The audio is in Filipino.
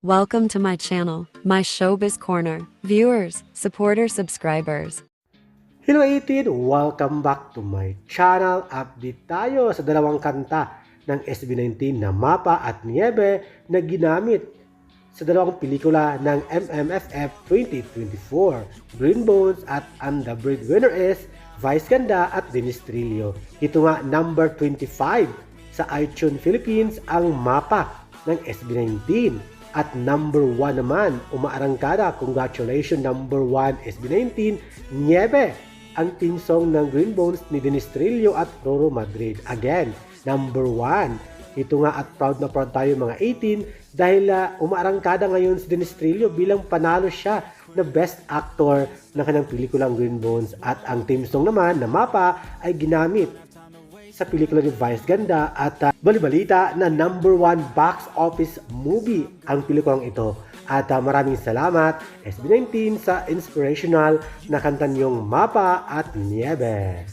Welcome to my channel, my Showbiz Corner. Viewers, supporters, subscribers. Hello 18! Welcome back to my channel. Update tayo sa dalawang kanta ng SB19 na Mapa at Niebe na ginamit sa dalawang pelikula ng MMFF 2024, Green Bones at And the Breadwinner is Vice Ganda at Dennis Trillo. Ito nga number 25 sa iTunes Philippines ang Mapa ng SB19. At number 1 naman, umaarangkada, congratulations number 1 SB19, Niebe, ang team song ng Green Bones ni Dennis Trillo at Roro Madrid. Again, number 1. Ito nga at proud na proud tayo mga 18 dahil umaarangkada ngayon si Dennis Trillo bilang panalo siya na Best Actor ng kanyang pelikulang Green Bones at ang team song naman na Mapa ay ginamit sa pelikula ni Vice Ganda at balibalita na number 1 box office movie ang pelikulang ito. At maraming salamat SB19 sa inspirational na kanta niyong Mapa at Niebe.